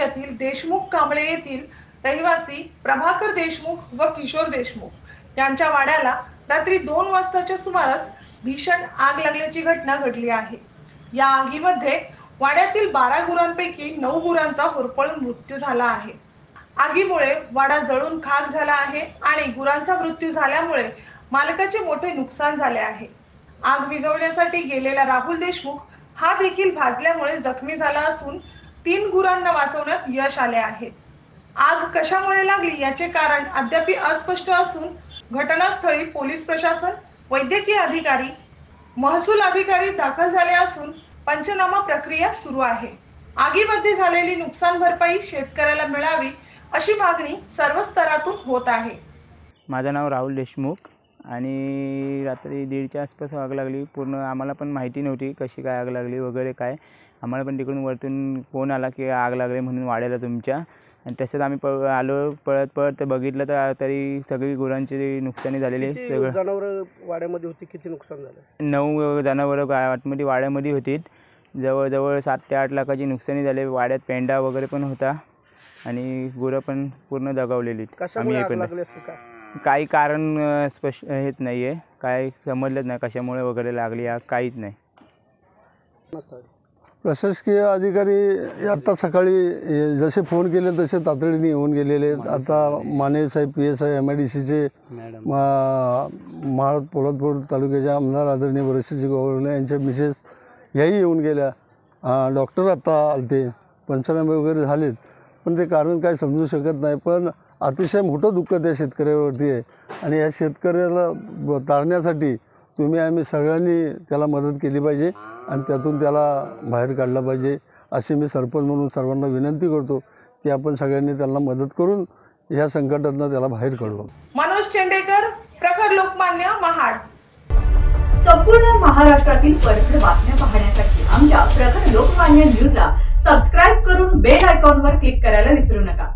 तालुक्यातील देशमुख कांबळे येथील रहिवासी प्रभाकर देशमुख व किशोर देशमुख यांच्या वाड्याला रात्री 2 वाजताच्या सुमारास भीषण आग लागल्याची घटना घडली आहे। या आगीमध्ये वाड्यातील 12 गुरांपैकी 9 गुरांचा होरपळून मृत्यू झाला आहे। आगीमुळे वाडा जळून खाक झाला आहे आणि गुरांचा मृत्यू झाल्यामुळे मालकाचे मोठे नुकसान झाले आहे। आग विझवण्यासाठी गेलेला राहुल देशमुख हा देखील भाजल्यामुळे जखमी झाला असून 3 गुरांना वाचवण्यात यश आले आहे। आग कशामुळे लागली याचे कारण अद्याप अस्पष्ट असून घटनास्थळी पोलीस प्रशासन, वैद्यकीय अधिकारी, महसूल अधिकारी दाखल झाले असून पंचनामा प्रक्रिया सुरू आहे। आगीमध्ये झालेली नुकसान भरपाई शेतकऱ्याला मिळावी अशी मागणी सर्व स्तरातून होत आहे। माझं नाव राहुल देशमुख आणि रात्री 1:30च्या आसपास आग लागली। पूर्ण आम्हाला पण माहिती नव्हती कशी काय आग लागली वगैरे काय। आम्हाला पण तिकडून वरतून फोन आला की आग लागली म्हणून वाड्याला तुमच्या, आणि तसंच आम्ही आलो पळत बघितलं तर तरी सगळी गुरांची नुकसानी झालेली आहे। सगळं जनावरं वाड्यामध्ये होती, किती नुकसान झालं? 9 जनावरं आतमध्ये वाड्यामध्ये होती। जवळजवळ 7 ते 8 लाखाची नुकसानी झाली। वाड्यात पेंडा वगैरे पण होता आणि गुरं पण पूर्ण दगावलेली। कशामुळे आग लागली असेल का? काही कारण स्पष्ट हेच नाही आहे, काय समजलंच नाही कशामुळे वगैरे लागली आग, काहीच नाही। प्रशासकीय अधिकारी आता सकाळी जसे फोन केले तसे तातडीने येऊन गेलेले आहेत। आता माने साहेब PSI MIDCचे महाड पोलादपूर तालुक्याच्या आमदार आदरणीय बरेचसे गवळणे यांच्या मिसेस याही येऊन गेल्या। डॉक्टर आता आलते, पंचनामे वगैरे झालेत, पण ते कारण काय समजू शकत नाही। पण अतिशय मोठं दुःख त्या शेतकऱ्यावरती आहे आणि या शेतकऱ्याला तारण्यासाठी तुम्ही आम्ही सगळ्यांनी त्याला मदत केली पाहिजे आणि त्यातून त्याला बाहेर काढलं पाहिजे अशी मी सरपंच म्हणून सर्वांना विनंती करतो की आपण सगळ्यांनी त्यांना मदत करून या संकटातून त्याला बाहेर काढू। मनोज चेंडेकर, प्रखर लोकमान्य, महाड। संपूर्ण महाराष्ट्रातील परखड बातम्या पाहण्यासाठी आमच्या प्रखर लोकमान्य न्यूजला सबस्क्राइब करून बेल आयकॉनवर क्लिक करायला विसरू नका।